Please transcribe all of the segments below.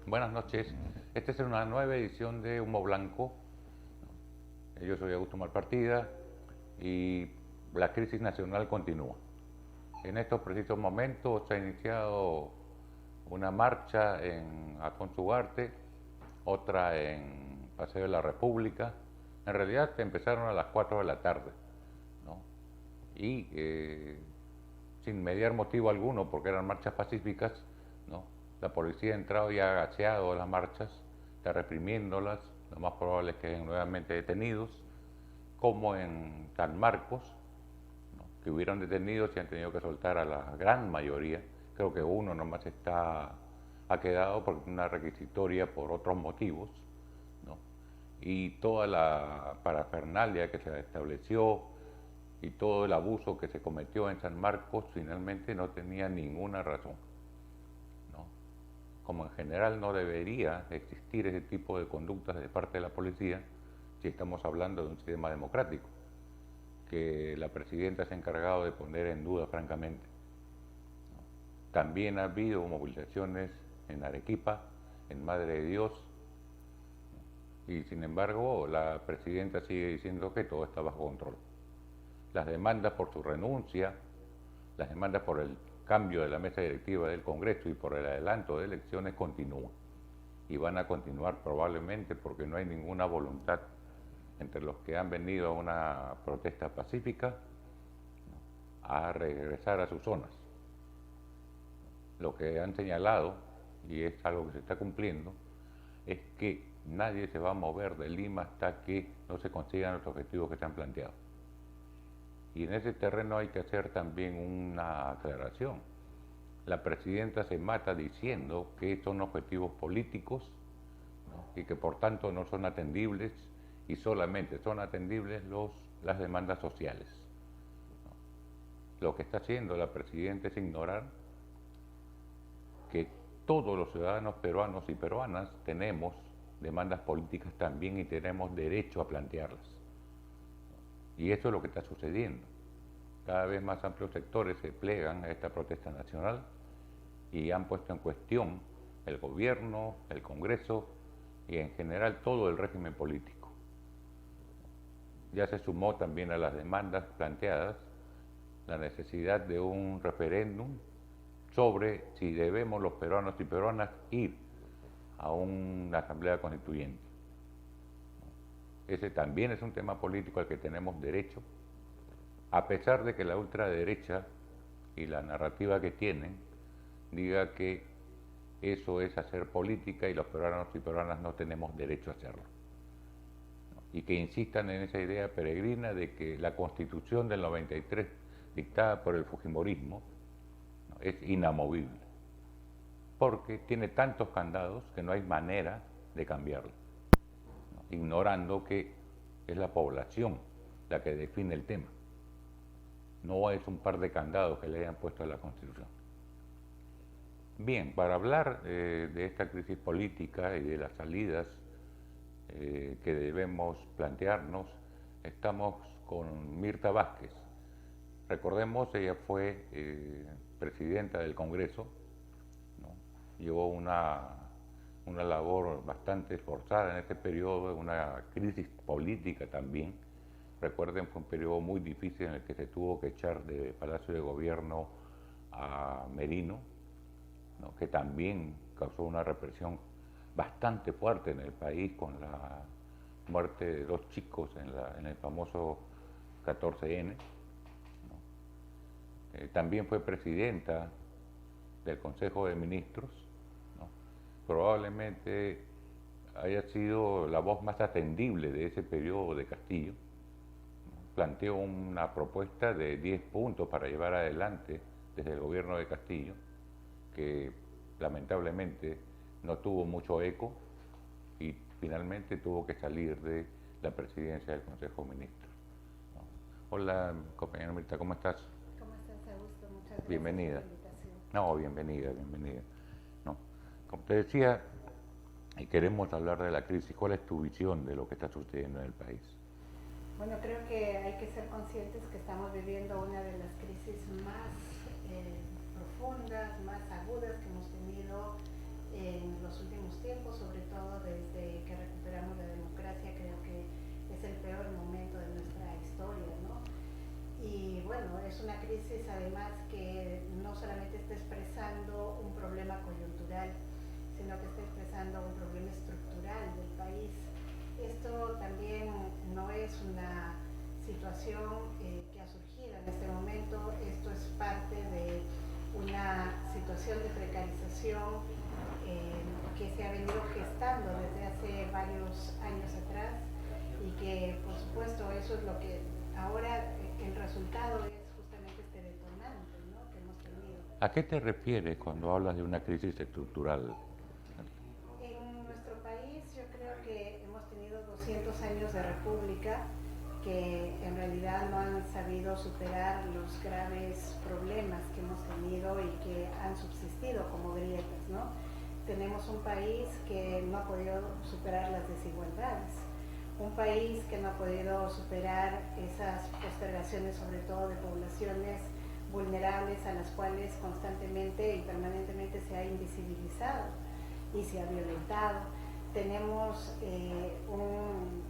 Buenas noches. Esta es una nueva edición de Humo Blanco. Yo soy Augusto Malpartida y la crisis nacional continúa. En estos precisos momentos se ha iniciado una marcha en Alfonso Ugarte, otra en Paseo de la República. En realidad empezaron a las 4 de la tarde, ¿no? Y sin mediar motivo alguno, porque eran marchas pacíficas, ¿no? La policía ha entrado y ha agacheado las marchas, está reprimiéndolas. Lo más probable es que queden nuevamente detenidos, como en San Marcos, ¿no? Que hubieron detenidos y han tenido que soltar a la gran mayoría. Creo que uno nomás ha quedado porque una requisitoria por otros motivos, ¿no? Y toda la parafernalia que se estableció y todo el abuso que se cometió en San Marcos finalmente no tenía ninguna razón, ¿no? Como en general no debería existir ese tipo de conductas de parte de la policía si estamos hablando de un sistema democrático, que la presidenta se ha encargado de poner en duda francamente, ¿no? También ha habido movilizaciones en Arequipa, en Madre de Dios, ¿no? Y sin embargo la presidenta sigue diciendo que todo está bajo control. Las demandas por su renuncia, las demandas por el cambio de la mesa directiva del Congreso y por el adelanto de elecciones continúan. Y van a continuar probablemente porque no hay ninguna voluntad entre los que han venido a una protesta pacífica, ¿no?, a regresar a sus zonas. Lo que han señalado, y es algo que se está cumpliendo, es que nadie se va a mover de Lima hasta que no se consigan los objetivos que se han planteado. Y en ese terreno hay que hacer también una aclaración. La presidenta se mata diciendo que son objetivos políticos, ¿no?, y que por tanto no son atendibles y solamente son atendibles las demandas sociales, ¿no? Lo que está haciendo la presidenta es ignorar que todos los ciudadanos peruanos y peruanas tenemos demandas políticas también y tenemos derecho a plantearlas. Y eso es lo que está sucediendo. Cada vez más amplios sectores se plegan a esta protesta nacional y han puesto en cuestión el gobierno, el Congreso y en general todo el régimen político. Ya se sumó también a las demandas planteadas la necesidad de un referéndum sobre si debemos los peruanos y peruanas ir a una asamblea constituyente. Ese también es un tema político al que tenemos derecho, a pesar de que la ultraderecha y la narrativa que tienen diga que eso es hacer política y los peruanos y peruanas no tenemos derecho a hacerlo, ¿no? Y que insistan en esa idea peregrina de que la Constitución del 93 dictada por el fujimorismo, ¿no?, es inamovible, porque tiene tantos candados que no hay manera de cambiarla, ¿no?, ignorando que es la población la que define el tema. No es un par de candados que le hayan puesto a la Constitución. Bien, para hablar de esta crisis política y de las salidas que debemos plantearnos, estamos con Mirta Vázquez. Recordemos, ella fue presidenta del Congreso, ¿no? Llevó una labor bastante esforzada en este periodo, una crisis política también. Recuerden, fue un periodo muy difícil en el que se tuvo que echar de Palacio de Gobierno a Merino, ¿no?, que también causó una represión bastante fuerte en el país con la muerte de 2 chicos en el famoso 14N, ¿no? También fue presidenta del Consejo de Ministros, ¿no? Probablemente haya sido la voz más atendible de ese periodo de Castillo. Planteó una propuesta de 10 puntos para llevar adelante desde el gobierno de Castillo, que lamentablemente no tuvo mucho eco y finalmente tuvo que salir de la presidencia del Consejo de Ministros, ¿no? Hola, compañera Mirta, ¿cómo estás? ¿Cómo estás, Augusto? Muchas gracias Bienvenida. por la invitación. No, bienvenida, bienvenida. No, como te decía, y queremos hablar de la crisis, ¿cuál es tu visión de lo que está sucediendo en el país? Bueno, creo que hay que ser conscientes que estamos viviendo una de las crisis más profundas, más agudas que hemos tenido en los últimos tiempos, sobre todo desde que recuperamos la democracia. Creo que es el peor momento de nuestra historia, ¿no? Y bueno, es una crisis además que no solamente está expresando un problema coyuntural, sino que está expresando un problema estructural del país. Esto también no es una situación que ha surgido en este momento, esto es parte de una situación de precarización que se ha venido gestando desde hace varios años atrás y que por supuesto eso es lo que ahora el resultado es justamente este detonante, ¿no?, que hemos tenido. ¿A qué te refieres cuando hablas de una crisis estructural? En nuestro país yo creo que hemos tenido 200 años de república que en realidad no han sabido superar los graves problemas que hemos tenido y que han subsistido como grietas, ¿no? Tenemos un país que no ha podido superar las desigualdades, un país que no ha podido superar esas postergaciones, sobre todo de poblaciones vulnerables a las cuales constantemente y permanentemente se ha invisibilizado y se ha violentado. Tenemos un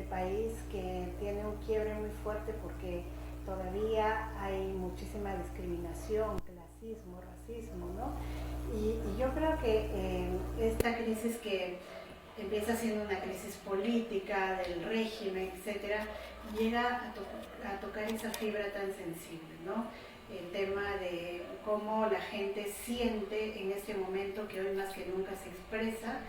país que tiene un quiebre muy fuerte porque todavía hay muchísima discriminación, clasismo, racismo, ¿no? Y yo creo que esta crisis que empieza siendo una crisis política del régimen, etcétera, llega a tocar esa fibra tan sensible, ¿no? El tema de cómo la gente siente en este momento que hoy más que nunca se expresa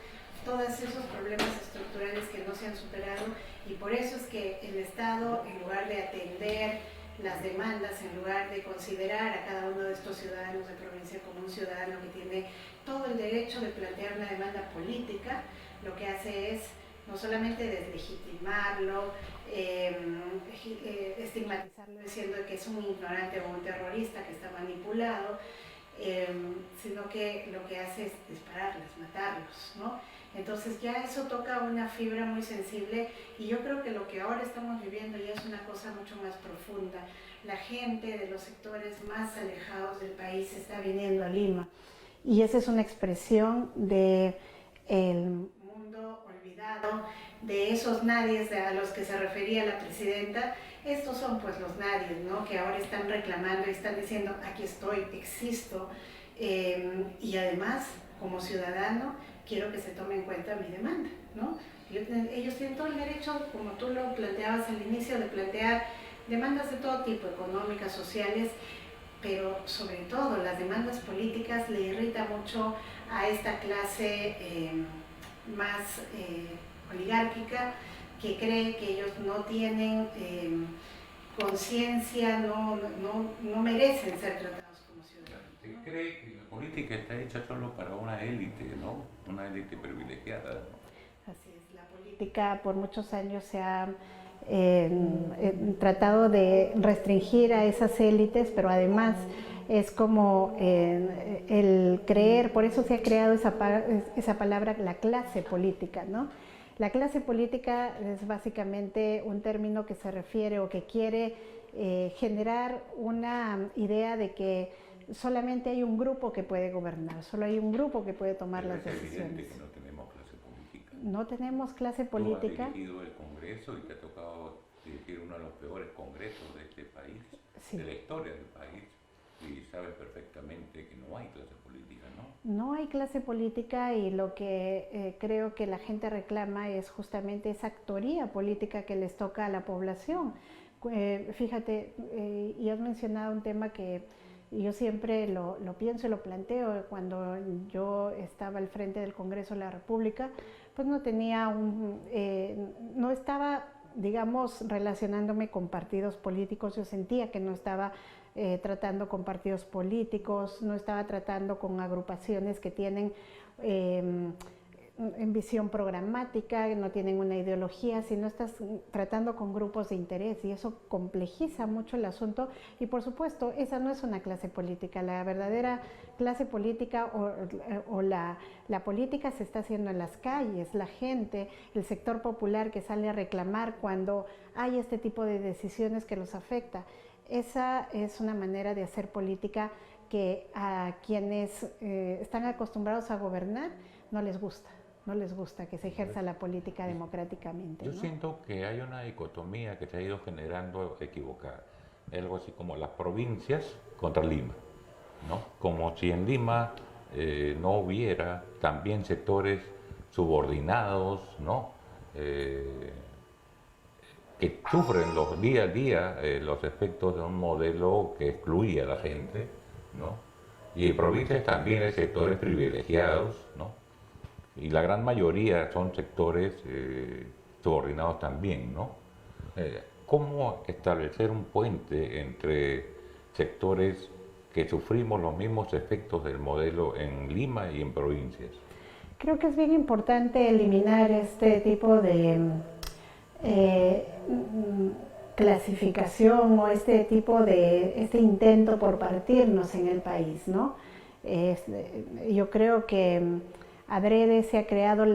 todos esos problemas estructurales que no se han superado, y por eso es que el Estado, en lugar de atender las demandas, en lugar de considerar a cada uno de estos ciudadanos de provincia como un ciudadano que tiene todo el derecho de plantear una demanda política, lo que hace es no solamente deslegitimarlo, estigmatizarlo diciendo que es un ignorante o un terrorista que está manipulado, sino que lo que hace es dispararlos, matarlos, ¿no? Entonces ya eso toca una fibra muy sensible, y yo creo que lo que ahora estamos viviendo ya es una cosa mucho más profunda. La gente de los sectores más alejados del país está viniendo a Lima, y esa es una expresión de el mundo olvidado, de esos nadies a los que se refería la presidenta. Estos son pues los nadies, ¿no?, que ahora están reclamando y están diciendo aquí estoy, existo, y además como ciudadano quiero que se tome en cuenta mi demanda, ¿no? Ellos tienen todo el derecho, como tú lo planteabas al inicio, de plantear demandas de todo tipo, económicas, sociales, pero sobre todo las demandas políticas le irrita mucho a esta clase más oligárquica, que cree que ellos no tienen conciencia, no merecen ser tratados como ciudadanos. Se cree que la política está hecha solo para una élite, ¿no? Una élite privilegiada, ¿no? Así es, la política por muchos años se ha tratado de restringir a esas élites, pero además es como el creer, por eso se ha creado esa palabra, la clase política, ¿no? La clase política es básicamente un término que se refiere o que quiere generar una idea de que solamente hay un grupo que puede gobernar, solo hay un grupo que puede tomar las decisiones. Es evidente que no tenemos clase política. No tenemos clase política. Tú has dirigido el Congreso y te ha tocado dirigir uno de los peores congresos de este país, sí, de la historia del país, y sabes perfectamente que no hay clase política, ¿no? No hay clase política, y lo que creo que la gente reclama es justamente esa actoría política que les toca a la población. Fíjate, y has mencionado un tema que yo siempre lo pienso y lo planteo. Cuando yo estaba al frente del Congreso de la República, pues no tenía no estaba, digamos, relacionándome con partidos políticos. Yo sentía que no estaba tratando con partidos políticos, no estaba tratando con agrupaciones que tienen en visión programática, no tienen una ideología, sino estás tratando con grupos de interés, y eso complejiza mucho el asunto. Y por supuesto, esa no es una clase política. La verdadera clase política o la política se está haciendo en las calles, la gente, el sector popular que sale a reclamar cuando hay este tipo de decisiones que los afecta. Esa es una manera de hacer política que a quienes están acostumbrados a gobernar no les gusta que se ejerza la política democráticamente. Yo ¿no? siento que hay una dicotomía que se ha ido generando equivocada, algo así como las provincias contra Lima, ¿no? Como si en Lima no hubiera también sectores subordinados, ¿no? Que sufren los día a día los efectos de un modelo que excluye a la gente, ¿no? Y en provincias también hay sectores privilegiados, ¿no? Y la gran mayoría son sectores subordinados también, ¿no? ¿Cómo establecer un puente entre sectores que sufrimos los mismos efectos del modelo en Lima y en provincias? Creo que es bien importante eliminar este tipo de clasificación o este intento por partirnos en el país, ¿no? Yo creo que adrede se ha creado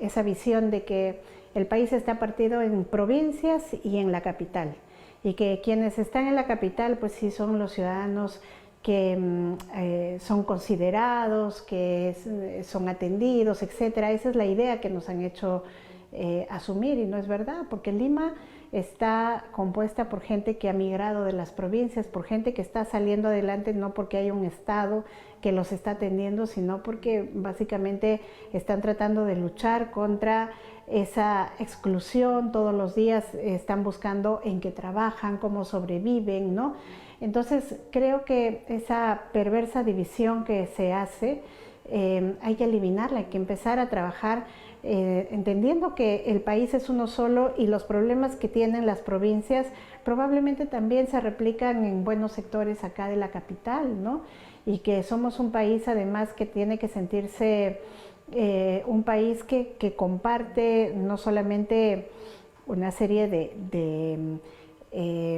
esa visión de que el país está partido en provincias y en la capital, y que quienes están en la capital pues sí son los ciudadanos que son considerados, que son atendidos, etcétera. Esa es la idea que nos han hecho asumir, y no es verdad, porque Lima está compuesta por gente que ha migrado de las provincias, por gente que está saliendo adelante no porque hay un Estado que los está atendiendo, sino porque básicamente están tratando de luchar contra esa exclusión. Todos los días están buscando en qué trabajan, cómo sobreviven, ¿no? Entonces creo que esa perversa división que se hace hay que eliminarla, hay que empezar a trabajar entendiendo que el país es uno solo y los problemas que tienen las provincias probablemente también se replican en buenos sectores acá de la capital, ¿no? Y que somos un país además que tiene que sentirse un país que comparte no solamente una serie de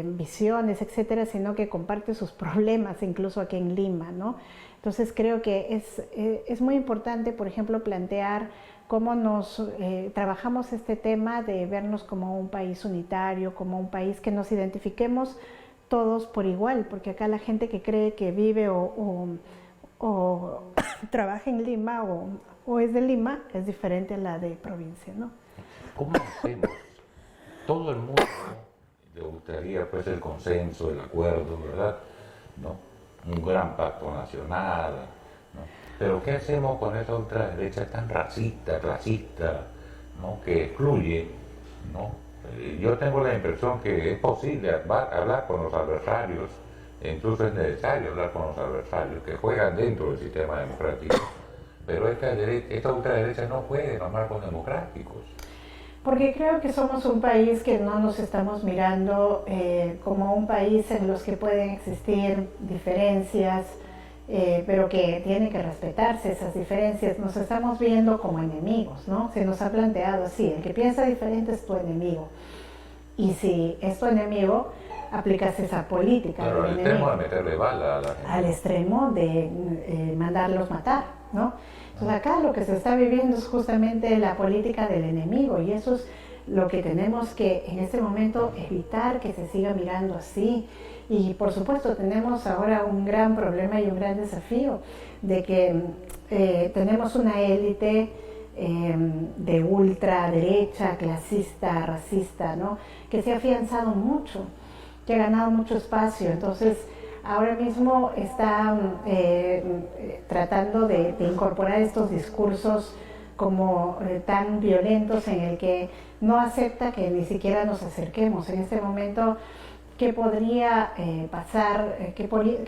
visiones, etcétera, sino que comparte sus problemas incluso aquí en Lima, ¿no? Entonces creo que es muy importante, por ejemplo, plantear cómo trabajamos este tema de vernos como un país unitario, como un país que nos identifiquemos todos por igual, porque acá la gente que cree que vive o trabaja en Lima o es de Lima es diferente a la de provincia, ¿no? ¿Cómo hacemos? Todo el mundo le gustaría pues el consenso, el acuerdo, ¿verdad? ¿No? Un gran pacto nacional, ¿no? Pero ¿qué hacemos con esa ultraderecha tan racista, clasista, ¿no? Que excluye, ¿no? Yo tengo la impresión que es posible hablar con los adversarios, e incluso es necesario hablar con los adversarios que juegan dentro del sistema democrático, pero esta ultraderecha no juega en los marcos democráticos. Porque creo que somos un país que no nos estamos mirando como un país en los que pueden existir diferencias, pero que tienen que respetarse esas diferencias. Nos estamos viendo como enemigos, ¿no? Se nos ha planteado así, el que piensa diferente es tu enemigo. Y si es tu enemigo, aplicas esa política. Claro, al extremo de meterle bala a la gente. Al extremo de mandarlos matar, ¿no? Entonces acá lo que se está viviendo es justamente la política del enemigo, y eso es lo que tenemos que en este momento evitar que se siga mirando así. Y por supuesto tenemos ahora un gran problema y un gran desafío de que tenemos una élite de ultraderecha, clasista, racista, ¿no? Que se ha afianzado mucho, que ha ganado mucho espacio. Entonces ahora mismo está tratando de incorporar estos discursos como tan violentos, en el que no acepta que ni siquiera nos acerquemos. En este momento, ¿qué podría pasar? ¿Qué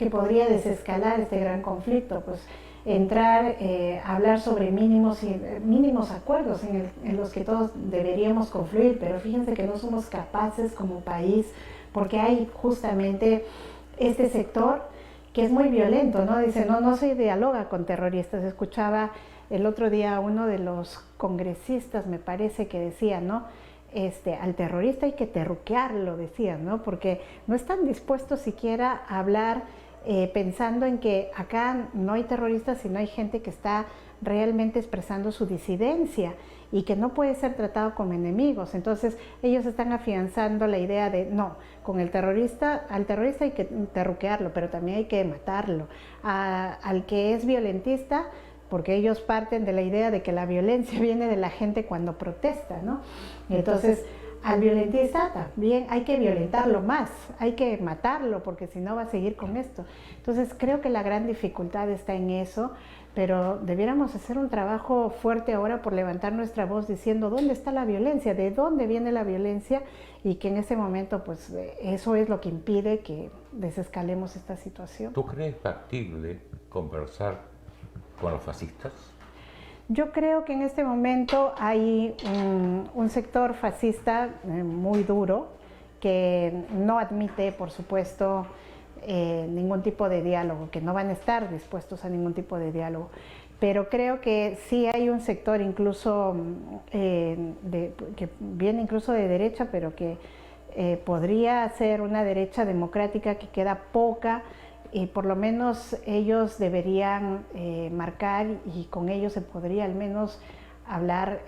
podría desescalar este gran conflicto? Pues entrar a hablar sobre mínimos acuerdos en los que todos deberíamos confluir, pero fíjense que no somos capaces como país, porque hay justamente este sector que es muy violento, ¿no? Dice, no se dialoga con terroristas. Escuchaba el otro día a uno de los congresistas, me parece, que decía, ¿no? Al terrorista hay que terruquearlo, decía, ¿no? Porque no están dispuestos siquiera a hablar pensando en que acá no hay terroristas, sino hay gente que está realmente expresando su disidencia, y que no puede ser tratado como enemigos. Entonces ellos están afianzando la idea de no, con el terrorista, al terrorista hay que terruquearlo, pero también hay que matarlo. Al que es violentista, porque ellos parten de la idea de que la violencia viene de la gente cuando protesta, ¿no? Entonces al violentista también hay que violentarlo más, hay que matarlo, porque si no va a seguir con esto. Entonces creo que la gran dificultad está en eso, pero debiéramos hacer un trabajo fuerte ahora por levantar nuestra voz diciendo dónde está la violencia, de dónde viene la violencia, y que en ese momento pues eso es lo que impide que desescalemos esta situación. ¿Tú crees factible conversar con los fascistas? Yo creo que en este momento hay un sector fascista muy duro que no admite, por supuesto, ningún tipo de diálogo, que no van a estar dispuestos a ningún tipo de diálogo. Pero creo que sí hay un sector incluso que viene incluso de derecha, pero que podría ser una derecha democrática que queda poca, y por lo menos ellos deberían marcar, y con ellos se podría al menos hablar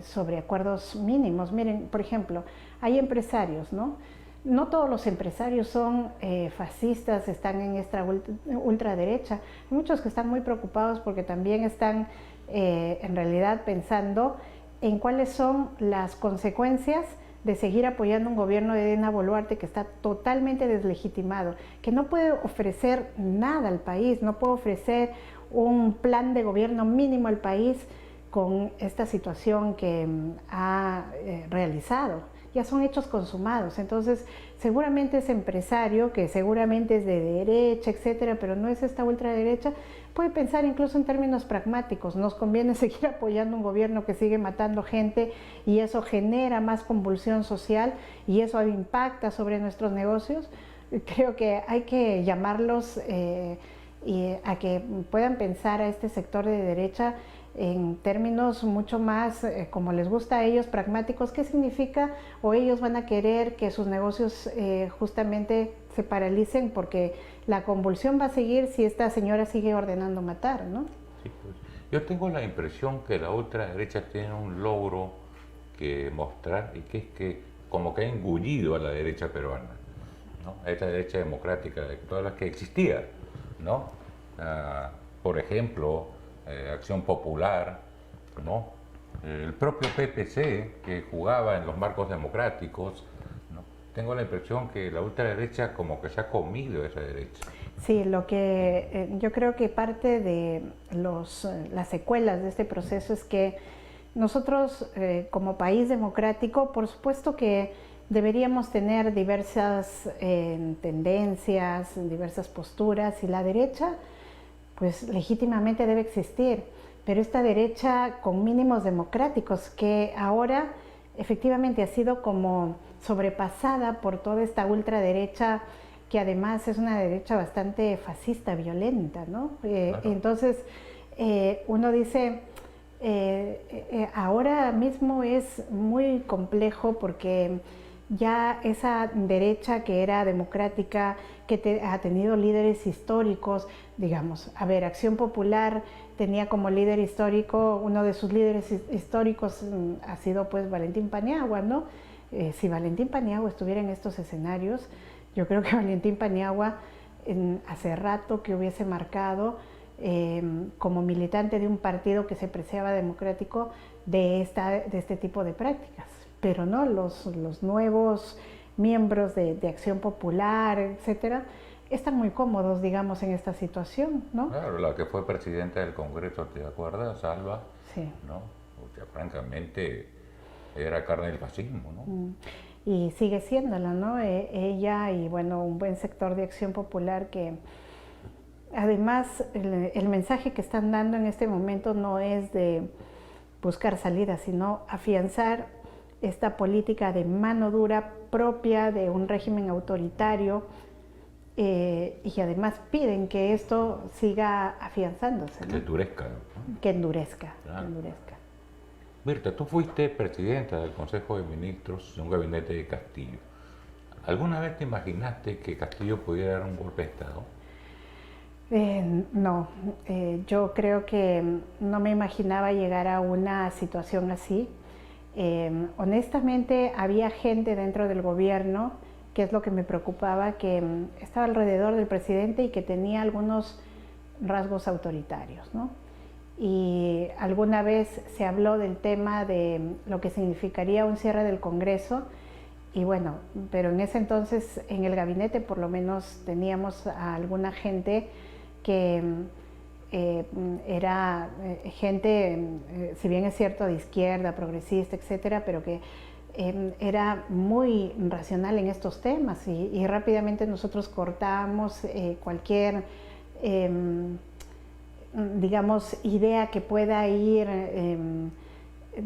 sobre acuerdos mínimos. Miren, por ejemplo, hay empresarios, ¿no? No todos los empresarios son fascistas, están en esta ultraderecha. Hay muchos que están muy preocupados porque también están en realidad pensando en cuáles son las consecuencias de seguir apoyando un gobierno de Dina Boluarte que está totalmente deslegitimado, que no puede ofrecer nada al país, no puede ofrecer un plan de gobierno mínimo al país con esta situación que ha realizado. Ya son hechos consumados. Entonces seguramente ese empresario, que seguramente es de derecha, etcétera, pero no es esta ultraderecha, puede pensar incluso en términos pragmáticos. Nos conviene seguir apoyando un gobierno que sigue matando gente, y eso genera más convulsión social y eso impacta sobre nuestros negocios. Creo que hay que llamarlos a que puedan pensar a este sector de derecha en términos mucho más, como les gusta a ellos, pragmáticos. ¿Qué significa? O ellos van a querer que sus negocios justamente se paralicen, porque la convulsión va a seguir si esta señora sigue ordenando matar, ¿no? Sí, pues. Yo tengo la impresión que la ultraderecha tiene un logro que mostrar, y que es que como que ha engullido a la derecha peruana, ¿no? A esta derecha democrática de todas las que existía, ¿no? Por ejemplo, Acción Popular, ¿no? El propio PPC, que jugaba en los marcos democráticos, ¿no? Tengo la impresión que la ultraderecha como que se ha comido esa derecha. Sí, lo que yo creo que parte de las secuelas de este proceso es que nosotros como país democrático, por supuesto que deberíamos tener diversas tendencias, diversas posturas, y la derecha pues legítimamente debe existir, pero esta derecha con mínimos democráticos, que ahora efectivamente ha sido como sobrepasada por toda esta ultraderecha, que además es una derecha bastante fascista, violenta, ¿no? Claro. Entonces uno dice, ahora mismo es muy complejo, porque ya esa derecha que era democrática, que ha tenido líderes históricos, digamos, a ver, Acción Popular tenía como líder histórico, uno de sus líderes históricos ha sido pues Valentín Paniagua, ¿no? Si Valentín Paniagua estuviera en estos escenarios, yo creo que Valentín Paniagua hace rato que hubiese marcado como militante de un partido que se preciaba democrático de este tipo de prácticas. Pero no, los nuevos miembros de Acción Popular, etcétera, están muy cómodos, digamos, en esta situación, ¿no? Claro, la que fue presidenta del Congreso, ¿te acuerdas, Salva? Sí. ¿No? O sea, francamente, era carne del fascismo, ¿no? Y sigue siéndola, ¿no? Ella y, bueno, un buen sector de Acción Popular que, además, el mensaje que están dando en este momento no es de buscar salida, sino afianzar esta política de mano dura propia de un régimen autoritario, y además piden que esto siga afianzándose, ¿no? Que endurezca, ¿no? Que endurezca, claro. Que endurezca. Mirta, tú fuiste presidenta del Consejo de Ministros de un gabinete de Castillo. ¿Alguna vez te imaginaste que Castillo pudiera dar un golpe de Estado? No, yo creo que no me imaginaba llegar a una situación así. Honestamente, había gente dentro del gobierno, que es lo que me preocupaba, que estaba alrededor del presidente y que tenía algunos rasgos autoritarios, ¿no? Y alguna vez se habló del tema de lo que significaría un cierre del Congreso. Y bueno, pero en ese entonces en el gabinete por lo menos teníamos a alguna gente que era gente, si bien es cierto, de izquierda, progresista, etcétera, pero que era muy racional en estos temas y rápidamente nosotros cortábamos cualquier, digamos, idea que pueda ir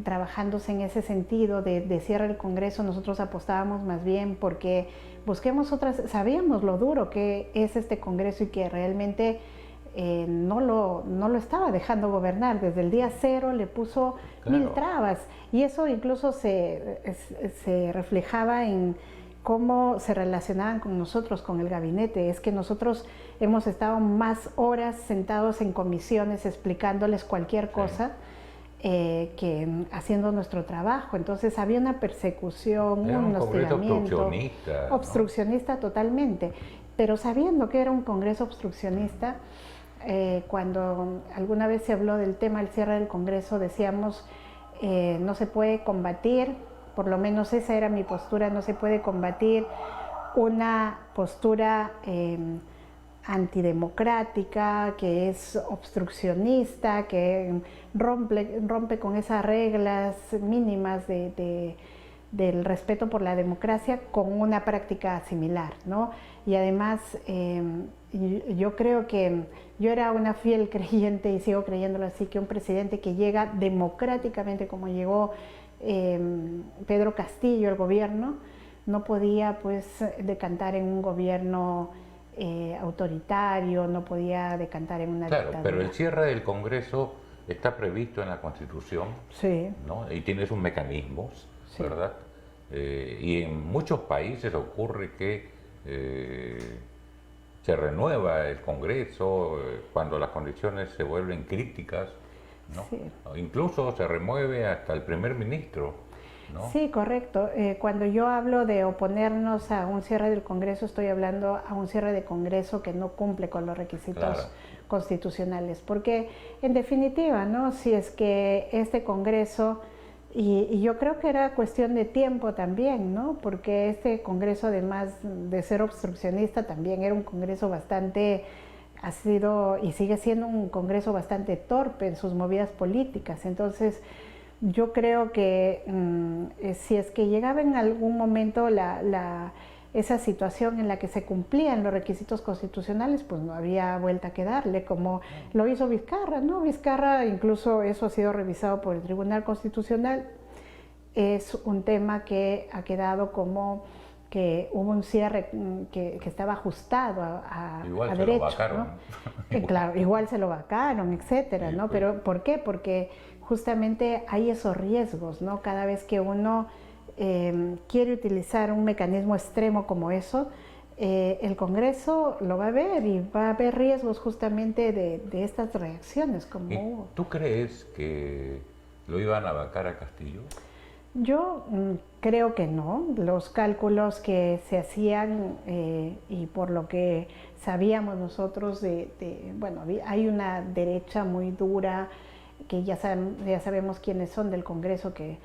trabajándose en ese sentido de cierre del Congreso. Nosotros apostábamos más bien porque busquemos otras, sabíamos lo duro que es este Congreso y que realmente no lo estaba dejando gobernar. Desde el día cero le puso mil trabas y eso incluso se reflejaba en cómo se relacionaban con nosotros, con el gabinete. Es que nosotros hemos estado más horas sentados en comisiones explicándoles cualquier cosa que haciendo nuestro trabajo. Entonces había una persecución, era un hostigamiento, obstruccionista, ¿no? Totalmente. Pero sabiendo que era un Congreso obstruccionista, cuando alguna vez se habló del tema del cierre del Congreso, decíamos, no se puede combatir, por lo menos esa era mi postura, no se puede combatir una postura antidemocrática, que es obstruccionista, que rompe con esas reglas mínimas del respeto por la democracia con una práctica similar, ¿no? Y además yo creo que yo era una fiel creyente y sigo creyéndolo así, que un presidente que llega democráticamente como llegó Pedro Castillo al gobierno, no podía pues decantar en un gobierno autoritario, no podía decantar en una dictadura. Pero el cierre del Congreso está previsto en la Constitución, sí, ¿no? Y tiene sus mecanismos, sí, ¿verdad? Y en muchos países ocurre que se renueva el Congreso cuando las condiciones se vuelven críticas, ¿no? Sí. Incluso se remueve hasta el primer ministro, ¿no? Sí, correcto. Cuando yo hablo de oponernos a un cierre del Congreso, estoy hablando a un cierre de Congreso que no cumple con los requisitos constitucionales, porque en definitiva, ¿no? Si es que este Congreso, y yo creo que era cuestión de tiempo también, ¿no? Porque este Congreso, además de ser obstruccionista, también era un Congreso bastante, ha sido y sigue siendo un Congreso bastante torpe en sus movidas políticas. Entonces, yo creo que si es que llegaba en algún momento esa situación en la que se cumplían los requisitos constitucionales, pues no había vuelta que darle, como lo hizo Vizcarra, ¿no? Vizcarra, incluso eso ha sido revisado por el Tribunal Constitucional, es un tema que ha quedado como que hubo un cierre que estaba ajustado a derecho, lo vacaron, ¿no? Claro, igual se lo vacaron, etcétera, ¿no? Pero ¿por qué? Porque justamente hay esos riesgos, ¿no? Cada vez que uno quiere utilizar un mecanismo extremo como eso, el Congreso lo va a ver y va a haber riesgos justamente de estas reacciones. Como ¿Tú crees que lo iban a vacar a Castillo? Yo creo que no. Los cálculos que se hacían y por lo que sabíamos nosotros bueno, hay una derecha muy dura que ya sabemos quiénes son del Congreso que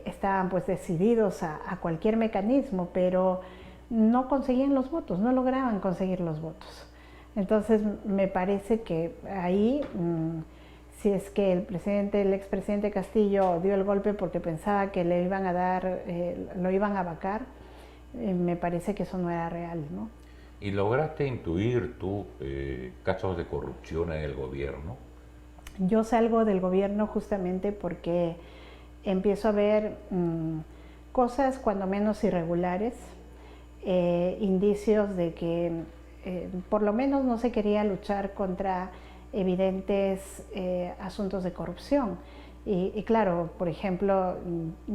estaban pues decididos a cualquier mecanismo, pero no conseguían los votos, no lograban conseguir los votos. Entonces me parece que ahí si es que el expresidente Castillo dio el golpe porque pensaba que le iban a dar, lo iban a vacar, me parece que eso no era real, ¿no? ¿Y lograste intuir tú casos de corrupción en el gobierno? Yo salgo del gobierno justamente porque empiezo a ver cosas cuando menos irregulares, indicios de que por lo menos no se quería luchar contra evidentes asuntos de corrupción. Y claro, por ejemplo,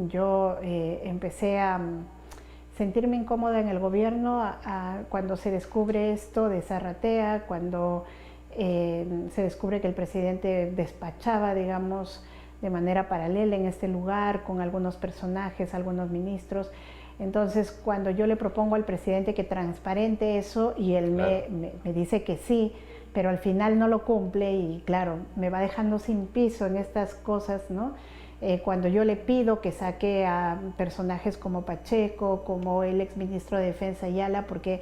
yo empecé sentirme incómoda en el gobierno cuando se descubre esto de Zarratea, cuando se descubre que el presidente despachaba, digamos, de manera paralela en este lugar con algunos personajes, algunos ministros. Entonces, cuando yo le propongo al presidente que transparente eso y él me dice que sí, pero al final no lo cumple y claro, me va dejando sin piso en estas cosas, ¿no? Cuando yo le pido que saque a personajes como Pacheco, como el exministro de Defensa Ayala, porque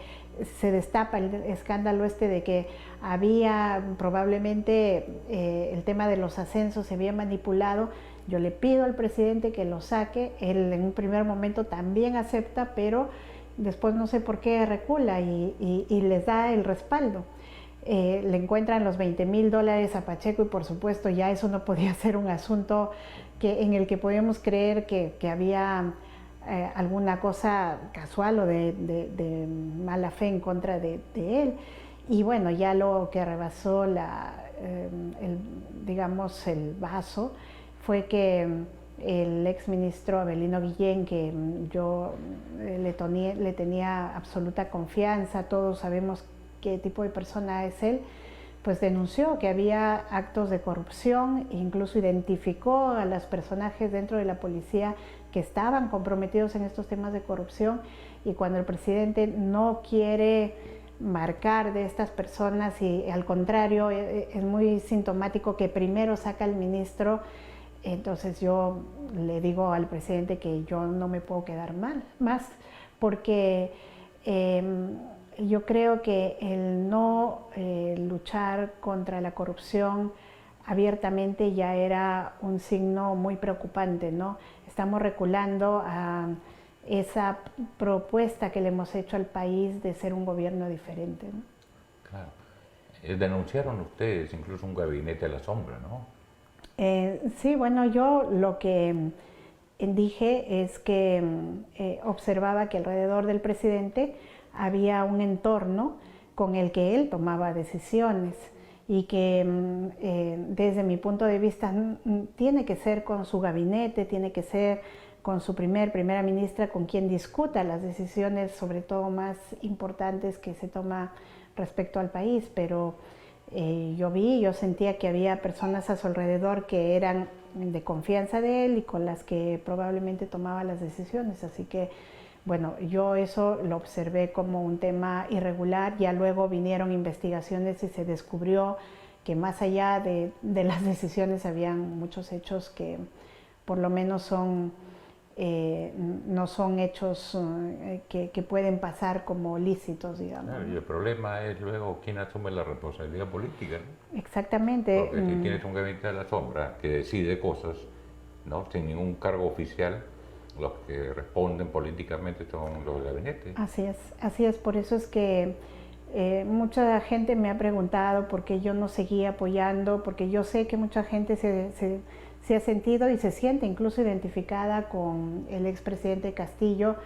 se destapa el escándalo este de que había probablemente el tema de los ascensos se había manipulado. Yo le pido al presidente que lo saque, él en un primer momento también acepta, pero después no sé por qué recula y les da el respaldo. Le encuentran los $20,000 a Pacheco y por supuesto ya eso no podía ser un asunto en el que podíamos creer que había alguna cosa casual o de mala fe en contra de él. Y bueno, ya lo que rebasó digamos, el vaso fue que el exministro Avelino Guillén, que yo le tenía absoluta confianza, todos sabemos qué tipo de persona es él, pues denunció que había actos de corrupción, incluso identificó a los personajes dentro de la policía que estaban comprometidos en estos temas de corrupción, y cuando el presidente no quiere marcar de estas personas y al contrario es muy sintomático que primero saca al ministro, entonces yo le digo al presidente que yo no me puedo quedar más porque yo creo que el no luchar contra la corrupción abiertamente ya era un signo muy preocupante, ¿no? Estamos reculando a esa propuesta que le hemos hecho al país de ser un gobierno diferente, ¿no? Claro. Denunciaron ustedes incluso un gabinete a la sombra, ¿no? Sí, bueno, yo lo que dije es que observaba que alrededor del presidente había un entorno con el que él tomaba decisiones y que desde mi punto de vista tiene que ser con su gabinete, tiene que ser con su primera ministra, con quien discuta las decisiones, sobre todo más importantes que se toma respecto al país, pero yo sentía que había personas a su alrededor que eran de confianza de él y con las que probablemente tomaba las decisiones, así que bueno, yo eso lo observé como un tema irregular. Ya luego vinieron investigaciones y se descubrió que más allá de las decisiones habían muchos hechos que por lo menos no son hechos que pueden pasar como lícitos, digamos. Claro, y el problema es luego quién asume la responsabilidad política, ¿no? Exactamente. Porque si tienes un gabinete a la sombra que decide cosas, ¿no?, sin ningún cargo oficial, los que responden políticamente son los gabinetes. Así es, por eso es que mucha gente me ha preguntado por qué yo no seguía apoyando, porque yo sé que mucha gente se ha sentido y se siente incluso identificada con el expresidente Castillo,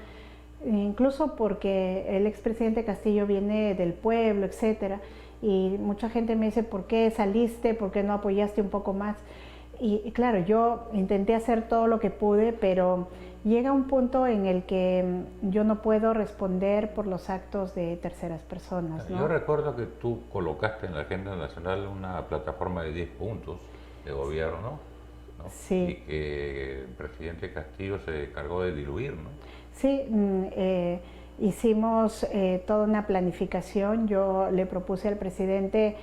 incluso porque el expresidente Castillo viene del pueblo, etcétera, y mucha gente me dice, ¿por qué saliste? ¿Por qué no apoyaste un poco más? Y claro, yo intenté hacer todo lo que pude, pero llega un punto en el que yo no puedo responder por los actos de terceras personas, ¿no? Yo recuerdo que tú colocaste en la agenda nacional una plataforma de 10 puntos de gobierno, ¿no? Sí. Y que el presidente Castillo se encargó de diluir, ¿no? Sí, hicimos toda una planificación. Yo le propuse al presidente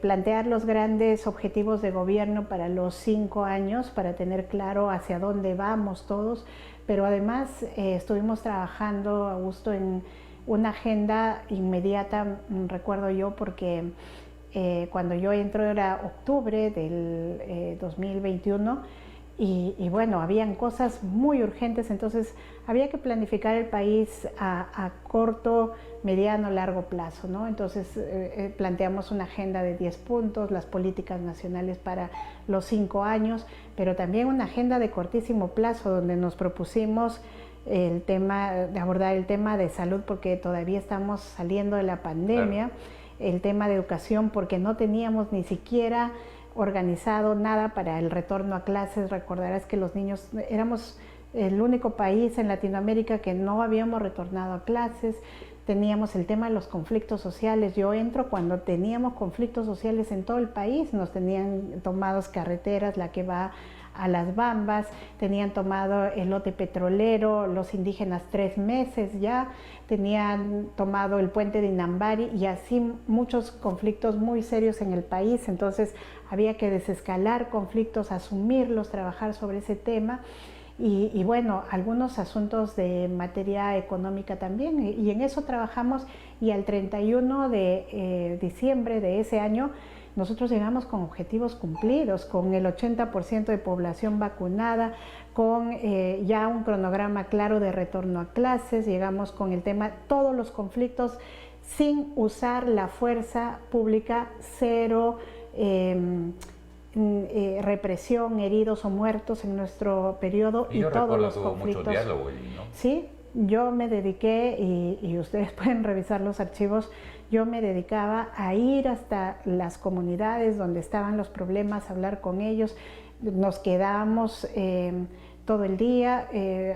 plantear los grandes objetivos de gobierno para los 5 años, para tener claro hacia dónde vamos todos, pero además estuvimos trabajando, Augusto, en una agenda inmediata, recuerdo yo, porque cuando yo entro era octubre del 2021, y bueno, habían cosas muy urgentes, entonces había que planificar el país a corto, mediano, largo plazo, ¿no? Entonces planteamos una agenda de 10 puntos, las políticas nacionales para los 5 años, pero también una agenda de cortísimo plazo donde nos propusimos abordar el tema de salud porque todavía estamos saliendo de la pandemia, el tema de educación porque no teníamos ni siquiera organizado nada para el retorno a clases. Recordarás que los niños éramos el único país en Latinoamérica que no habíamos retornado a clases. Teníamos el tema de los conflictos sociales. Yo entro cuando teníamos conflictos sociales en todo el país. Nos tenían tomados carreteras, la que va a Las Bambas, tenían tomado el lote petrolero, los indígenas 3 meses ya, tenían tomado el puente de Inambari y así muchos conflictos muy serios en el país. Entonces había que desescalar conflictos, asumirlos, trabajar sobre ese tema. Y bueno, algunos asuntos de materia económica también, y en eso trabajamos, y al 31 de diciembre de ese año nosotros llegamos con objetivos cumplidos, con el 80% de población vacunada, con ya un cronograma claro de retorno a clases, llegamos con el tema, todos los conflictos sin usar la fuerza pública, cero represión, heridos o muertos en nuestro periodo, y todos los conflictos. Mucho diálogo allí, ¿no? Sí, yo me dediqué, y ustedes pueden revisar los archivos, yo me dedicaba a ir hasta las comunidades donde estaban los problemas, a hablar con ellos. Nos quedábamos todo el día,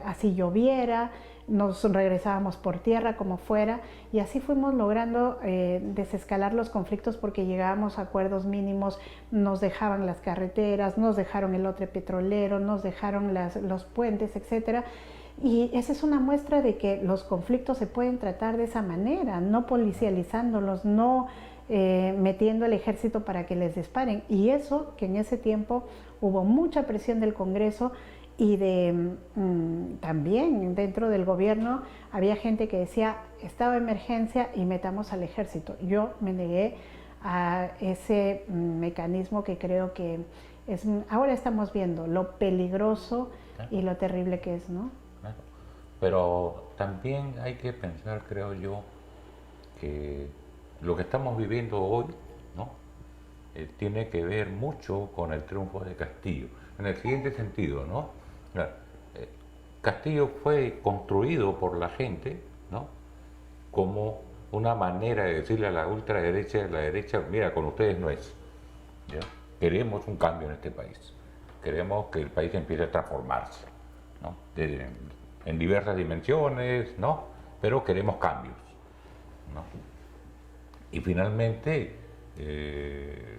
así lloviera, nos regresábamos por tierra como fuera, y así fuimos logrando desescalar los conflictos, porque llegábamos a acuerdos mínimos. Nos dejaban las carreteras, nos dejaron el lote petrolero, nos dejaron los puentes, etcétera. Y esa es una muestra de que los conflictos se pueden tratar de esa manera, no policializándolos, no metiendo el ejército para que les disparen. Y eso, que en ese tiempo hubo mucha presión del Congreso, y también dentro del gobierno había gente que decía, estado de emergencia y metamos al ejército. Yo me negué a ese mecanismo que creo que ahora estamos viendo lo peligroso y lo terrible que es, ¿no? Claro. Pero también hay que pensar, creo yo, que lo que estamos viviendo hoy, ¿no? Tiene que ver mucho con el triunfo de Castillo, en el siguiente sentido, ¿no? Castillo fue construido por la gente, ¿no? Como una manera de decirle a la ultraderecha y a la derecha, mira, con ustedes no es, ¿ya? Queremos un cambio en este país, queremos que el país empiece a transformarse, ¿no? En diversas dimensiones, ¿no? Pero queremos cambios, ¿no? Y finalmente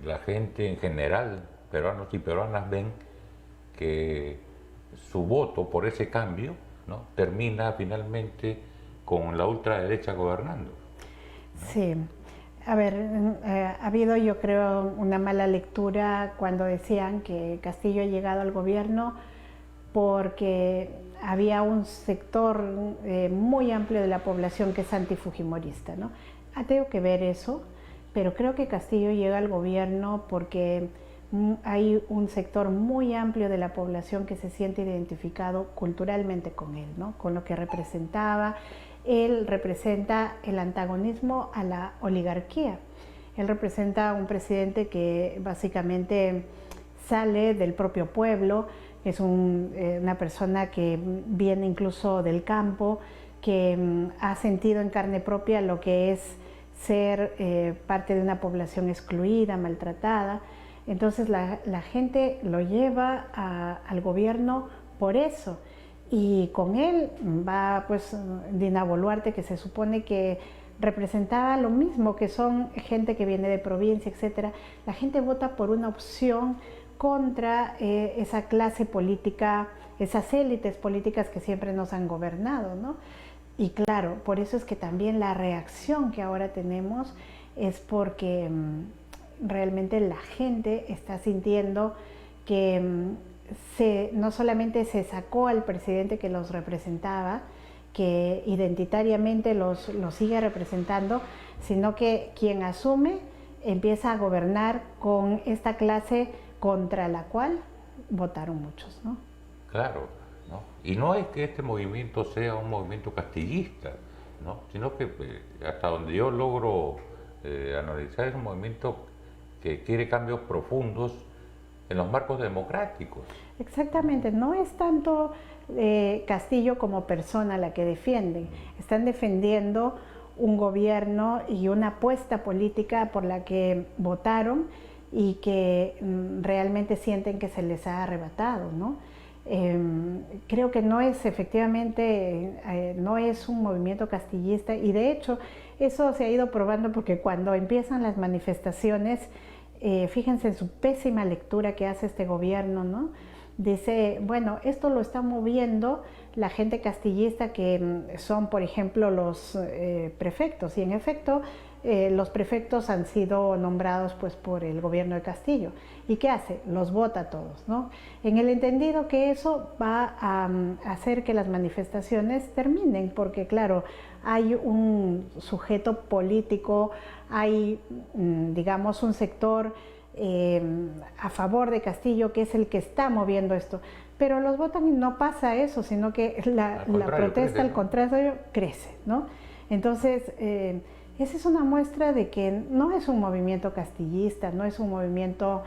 la gente en general, peruanos y peruanas, ven que su voto por ese cambio, ¿no? Termina finalmente con la ultraderecha gobernando, ¿no? Sí, a ver, ha habido, yo creo, una mala lectura cuando decían que Castillo ha llegado al gobierno porque había un sector muy amplio de la población que es antifujimorista, ¿no? Tengo que ver eso, pero creo que Castillo llega al gobierno porque hay un sector muy amplio de la población que se siente identificado culturalmente con él, ¿no? Con lo que representaba. Él representa el antagonismo a la oligarquía. Él representa un presidente que básicamente sale del propio pueblo, es una persona que viene incluso del campo, que ha sentido en carne propia lo que es ser parte de una población excluida, maltratada. Entonces la gente lo lleva al gobierno por eso, y con él va pues Dina Boluarte, que se supone que representaba lo mismo, que son gente que viene de provincia, etcétera. La gente vota por una opción contra esa clase política, esas élites políticas que siempre nos han gobernado, ¿no? Y claro, por eso es que también la reacción que ahora tenemos es porque realmente la gente está sintiendo que no solamente se sacó al presidente que los representaba, que identitariamente los sigue representando, sino que quien asume empieza a gobernar con esta clase contra la cual votaron muchos, ¿no? Claro, ¿no? Y no es que este movimiento sea un movimiento castillista, ¿no? Sino que hasta donde yo logro analizar, es un movimiento que quiere cambios profundos en los marcos democráticos. Exactamente, no es tanto Castillo como persona la que defienden, están defendiendo un gobierno y una apuesta política por la que votaron y que realmente sienten que se les ha arrebatado, ¿no? Creo que no es efectivamente, no es un movimiento castillista, y de hecho eso se ha ido probando porque cuando empiezan las manifestaciones, fíjense en su pésima lectura que hace este gobierno, ¿no? Dice, bueno, esto lo está moviendo la gente castillista que son, por ejemplo, los prefectos, y en efecto los prefectos han sido nombrados pues por el gobierno de Castillo. ¿Y qué hace? Los vota a todos, ¿no? En el entendido que eso va a hacer que las manifestaciones terminen, porque claro, hay un sujeto político, hay, digamos, un sector a favor de Castillo que es el que está moviendo esto, pero los votan y no pasa eso, sino que la protesta crece, al contrario crece, ¿no? Entonces esa es una muestra de que no es un movimiento castillista, no es un movimiento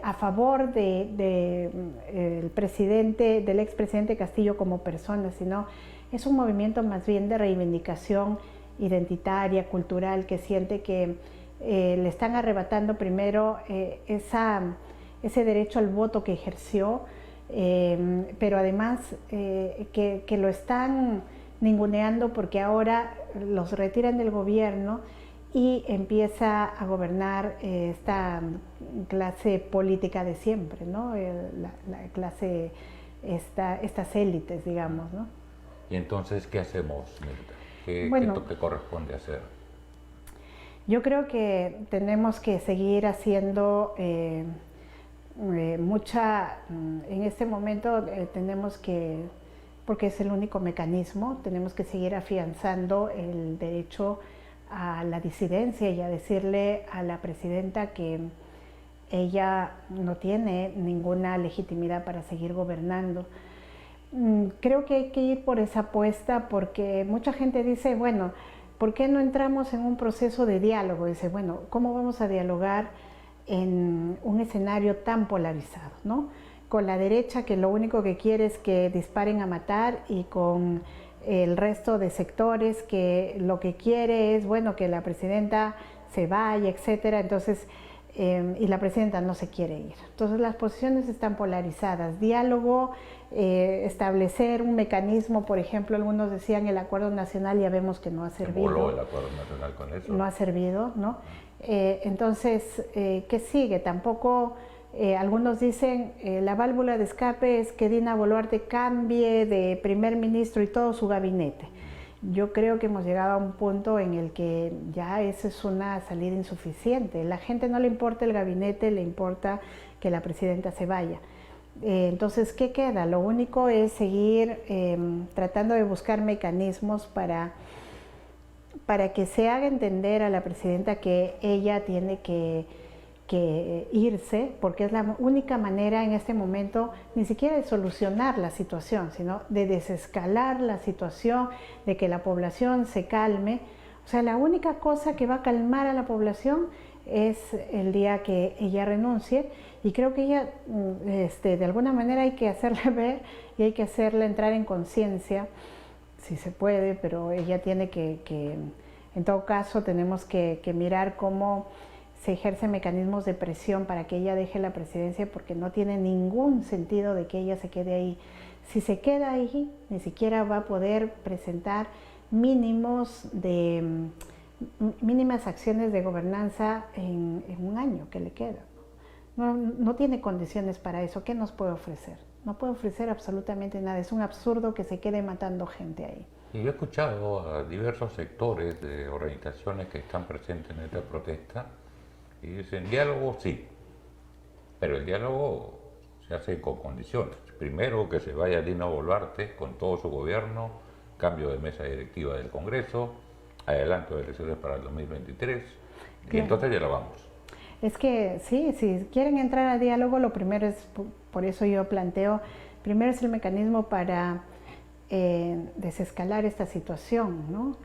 a favor el presidente, del expresidente Castillo como persona, sino es un movimiento más bien de reivindicación identitaria, cultural, que siente que le están arrebatando primero ese derecho al voto que ejerció, pero además que lo están ninguneando porque ahora los retiran del gobierno y empieza a gobernar esta clase política de siempre, ¿no? La clase, estas élites, digamos, ¿no? ¿Y entonces qué hacemos, Mirta? ¿Qué corresponde hacer? Yo creo que tenemos que seguir haciendo en este momento tenemos que, porque es el único mecanismo, tenemos que seguir afianzando el derecho a la disidencia y a decirle a la presidenta que ella no tiene ninguna legitimidad para seguir gobernando. Creo que hay que ir por esa apuesta porque mucha gente dice, bueno, ¿por qué no entramos en un proceso de diálogo? Dice, bueno, ¿cómo vamos a dialogar en un escenario tan polarizado, ¿no? Con la derecha que lo único que quiere es que disparen a matar y con el resto de sectores que lo que quiere es, bueno, que la presidenta se vaya, etcétera. Entonces, y la presidenta no se quiere ir. Entonces las posiciones están polarizadas. Diálogo, establecer un mecanismo, por ejemplo, algunos decían el acuerdo nacional, ya vemos que no ha servido. ¿Se voló el acuerdo nacional con eso? No ha servido, ¿no? Entonces, ¿qué sigue? Tampoco, algunos dicen, la válvula de escape es que Dina Boluarte cambie de primer ministro y todo su gabinete. Yo creo que hemos llegado a un punto en el que ya esa es una salida insuficiente. La gente no le importa el gabinete, le importa que la presidenta se vaya. Entonces, ¿qué queda? Lo único es seguir tratando de buscar mecanismos para que se haga entender a la presidenta que ella tiene que irse, porque es la única manera en este momento ni siquiera de solucionar la situación, sino de desescalar la situación, de que la población se calme. O sea, la única cosa que va a calmar a la población es el día que ella renuncie, y creo que ella, de alguna manera hay que hacerle ver y hay que hacerle entrar en conciencia, si se puede, pero ella tiene que en todo caso tenemos que mirar cómo se ejercen mecanismos de presión para que ella deje la presidencia, porque no tiene ningún sentido de que ella se quede ahí. Si se queda ahí, ni siquiera va a poder presentar mínimas acciones de gobernanza en un año que le queda. No tiene condiciones para eso. ¿Qué nos puede ofrecer? No puede ofrecer absolutamente nada. Es un absurdo que se quede matando gente ahí. Y yo he escuchado a diversos sectores de organizaciones que están presentes en esta protesta y dicen, diálogo sí, pero el diálogo se hace con condiciones. Primero, que se vaya Dina Boluarte con todo su gobierno, cambio de mesa directiva del Congreso, adelanto de elecciones para el 2023, y entonces ya lo vamos. Es que sí, si quieren entrar a diálogo, lo primero es, por eso yo planteo, primero es el mecanismo para desescalar esta situación, ¿no?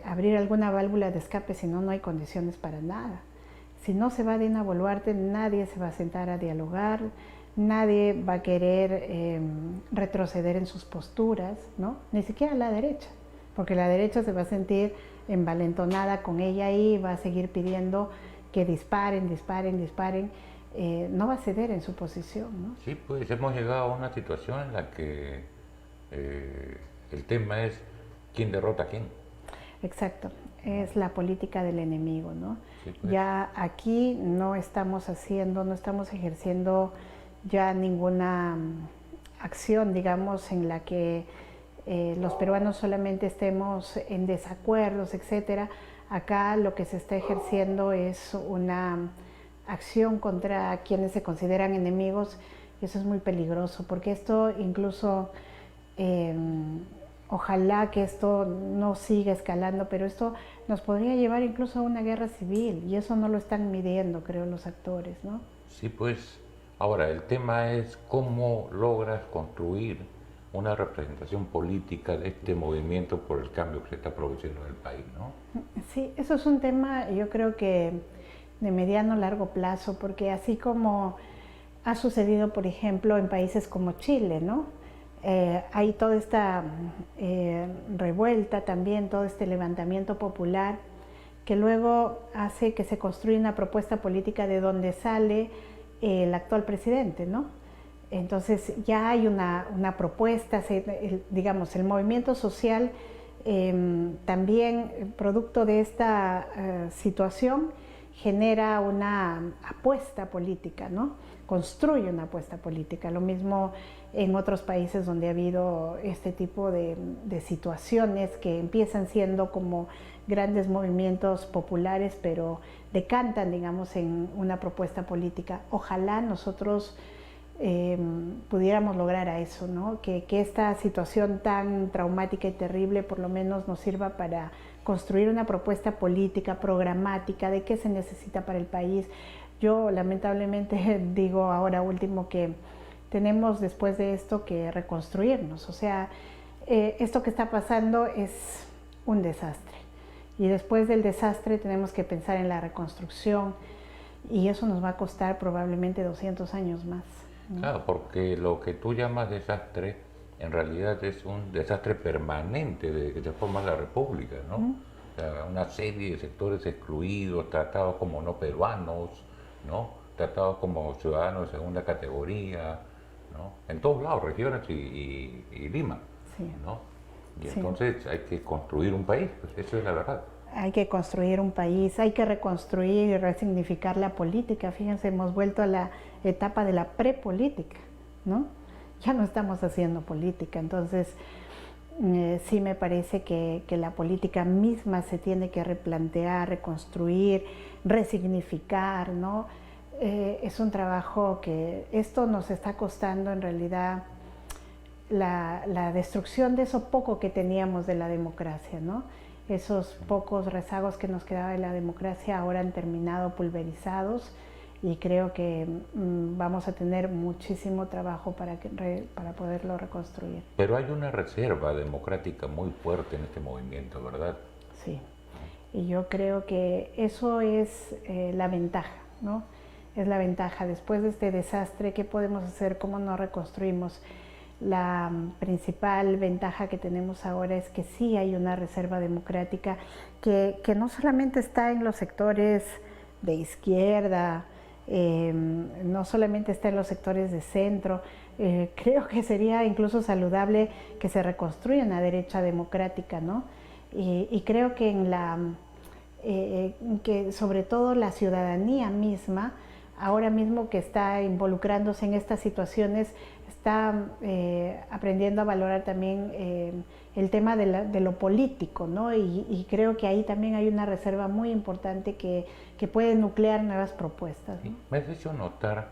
Abrir alguna válvula de escape, si no, no hay condiciones para nada. Si no se va Dina Boluarte, nadie se va a sentar a dialogar, nadie va a querer retroceder en sus posturas, ¿no? Ni siquiera la derecha, porque la derecha se va a sentir envalentonada con ella y va a seguir pidiendo que disparen. no va a ceder en su posición, ¿no? Sí, pues hemos llegado a una situación en la que el tema es quién derrota a quién. Exacto, es la política del enemigo, ¿no? Sí, pues. Ya aquí no estamos ejerciendo ya ninguna acción, digamos, en la que los peruanos solamente estemos en desacuerdos, etcétera. Acá lo que se está ejerciendo es una acción contra quienes se consideran enemigos, y eso es muy peligroso, porque esto incluso, ojalá que esto no siga escalando, pero esto nos podría llevar incluso a una guerra civil, y eso no lo están midiendo, creo, los actores, ¿no? Sí, pues, ahora el tema es cómo logras construir una representación política de este movimiento por el cambio que se está produciendo en el país, ¿no? Sí, eso es un tema, yo creo que de mediano largo plazo, porque así como ha sucedido, por ejemplo, en países como Chile, ¿no? Hay toda esta revuelta también, todo este levantamiento popular, que luego hace que se construya una propuesta política de donde sale el actual presidente, ¿no? Entonces ya hay una propuesta, digamos, el movimiento social también, producto de esta situación, genera una apuesta política, ¿no? Construye una apuesta política. Lo mismo en otros países donde ha habido este tipo de situaciones que empiezan siendo como grandes movimientos populares, pero decantan, digamos, en una propuesta política. Ojalá nosotros pudiéramos lograr a eso, ¿no? Que esta situación tan traumática y terrible por lo menos nos sirva para construir una propuesta política, programática, de qué se necesita para el país. Yo lamentablemente digo ahora último que tenemos después de esto que reconstruirnos, o sea, esto que está pasando es un desastre, y después del desastre tenemos que pensar en la reconstrucción, y eso nos va a costar probablemente 200 años más, ¿no? Claro, porque lo que tú llamas desastre en realidad es un desastre permanente desde que se forma la República, ¿no? O sea, una serie de sectores excluidos, tratados como no peruanos, ¿no? Tratados como ciudadanos de segunda categoría, ¿no? En todos lados, regiones y Lima, Sí. ¿no? Y Sí. entonces hay que construir un país, pues eso es la verdad. Hay que construir un país, hay que reconstruir y resignificar la política. Fíjense, hemos vuelto a la etapa de la prepolítica, ¿no? Ya no estamos haciendo política, entonces sí me parece que la política misma se tiene que replantear, reconstruir, resignificar, ¿no? Es un trabajo que esto nos está costando en realidad la destrucción de eso poco que teníamos de la democracia, ¿no? Esos pocos rezagos que nos quedaba de la democracia ahora han terminado pulverizados, y creo que vamos a tener muchísimo trabajo para poderlo reconstruir. Pero hay una reserva democrática muy fuerte en este movimiento, ¿verdad? Sí, y yo creo que eso es la ventaja, ¿no? Es la ventaja. Después de este desastre, ¿qué podemos hacer? ¿Cómo nos reconstruimos? La principal ventaja que tenemos ahora es que sí hay una reserva democrática que no solamente está en los sectores de izquierda, no solamente está en los sectores de centro. Creo que sería incluso saludable que se reconstruya una derecha democrática, ¿no? Y creo que que sobre todo la ciudadanía misma, ahora mismo que está involucrándose en estas situaciones, está aprendiendo a valorar también el tema de lo político, ¿no? Y creo que ahí también hay una reserva muy importante que puede nuclear nuevas propuestas, ¿no? Sí, me has hecho notar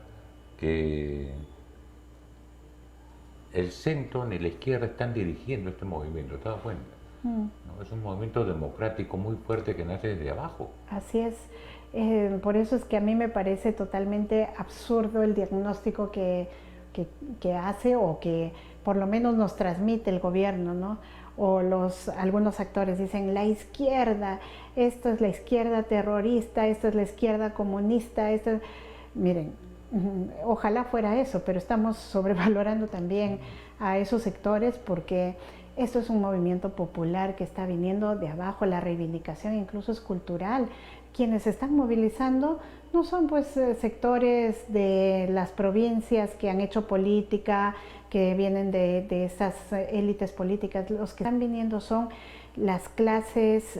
que el centro ni la izquierda están dirigiendo este movimiento, ¿te das cuenta? ¿No? Es un movimiento democrático muy fuerte que nace desde abajo. Así es. Por eso es que a mí me parece totalmente absurdo el diagnóstico que hace, o que por lo menos nos transmite el gobierno, ¿no? O algunos actores dicen la izquierda, esto es la izquierda terrorista, esto es la izquierda comunista, Miren, ojalá fuera eso, pero estamos sobrevalorando también a esos sectores, porque esto es un movimiento popular que está viniendo de abajo. La reivindicación incluso es cultural. quienes se están movilizando no son pues sectores de las provincias que han hecho política, que vienen de estas élites políticas. Los que están viniendo son las clases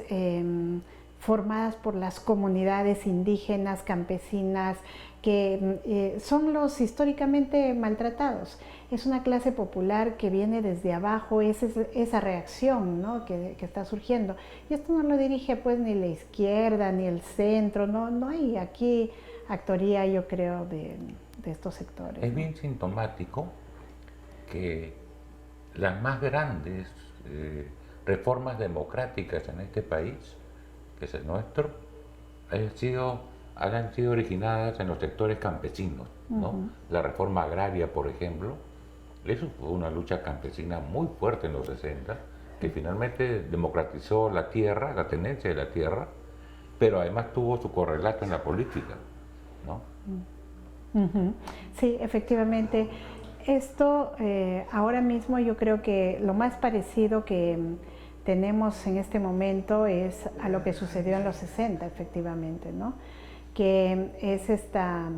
formadas por las comunidades indígenas, campesinas, que son los históricamente maltratados. Es una clase popular que viene desde abajo, esa reacción, ¿no?, que está surgiendo. Y esto no lo dirige pues ni la izquierda ni el centro, no hay aquí actoría, yo creo, de estos sectores. Es bien sintomático que las más grandes reformas democráticas en este país, que es el nuestro, han sido originadas en los sectores campesinos, ¿no? La reforma agraria, por ejemplo, eso fue una lucha campesina muy fuerte en los 60, que finalmente democratizó la tierra, la tenencia de la tierra, pero además tuvo su correlato en la política, ¿no? Sí, efectivamente. Esto ahora mismo yo creo que lo más parecido que tenemos en este momento es a lo que sucedió en los 60, efectivamente, ¿no? Que es esta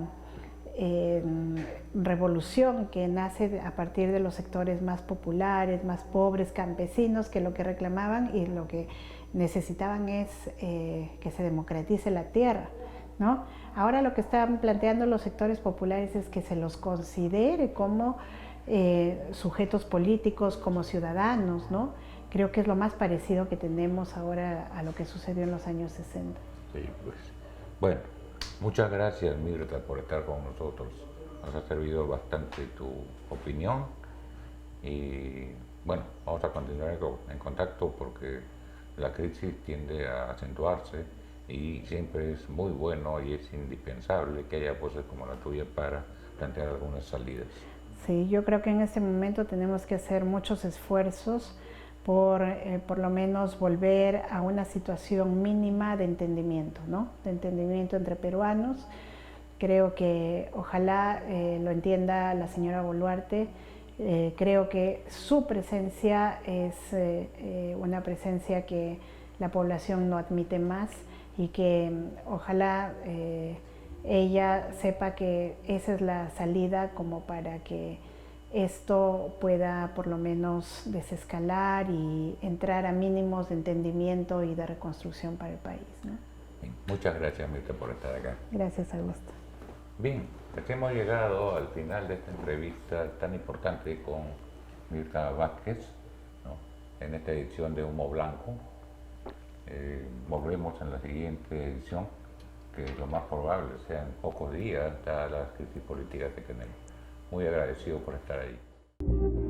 revolución que nace a partir de los sectores más populares, más pobres, campesinos, que lo que reclamaban y lo que necesitaban es que se democratice la tierra, ¿no? Ahora lo que están planteando los sectores populares es que se los considere como sujetos políticos, como ciudadanos, ¿no? Creo que es lo más parecido que tenemos ahora a lo que sucedió en los años 60. Sí, pues. Bueno, muchas gracias, Mirta, por estar con nosotros. Nos ha servido bastante tu opinión y bueno, vamos a continuar en contacto porque la crisis tiende a acentuarse y siempre es muy bueno y es indispensable que haya voces como la tuya para plantear algunas salidas. Sí, yo creo que en este momento tenemos que hacer muchos esfuerzos por lo menos volver a una situación mínima de entendimiento, ¿no? De entendimiento entre peruanos. Creo que ojalá lo entienda la señora Boluarte. Creo que su presencia es una presencia que la población no admite más y que ojalá ella sepa que esa es la salida como para que esto pueda por lo menos desescalar y entrar a mínimos de entendimiento y de reconstrucción para el país, ¿no? Bien, muchas gracias, Mirta, por estar acá. Gracias, Augusto. Bien, pues hemos llegado al final de esta entrevista tan importante con Mirta Vázquez, ¿no?, en esta edición de Humo Blanco. Volvemos en la siguiente edición, que lo más probable sea en pocos días, dadas las crisis políticas que tenemos. Muy agradecido por estar ahí.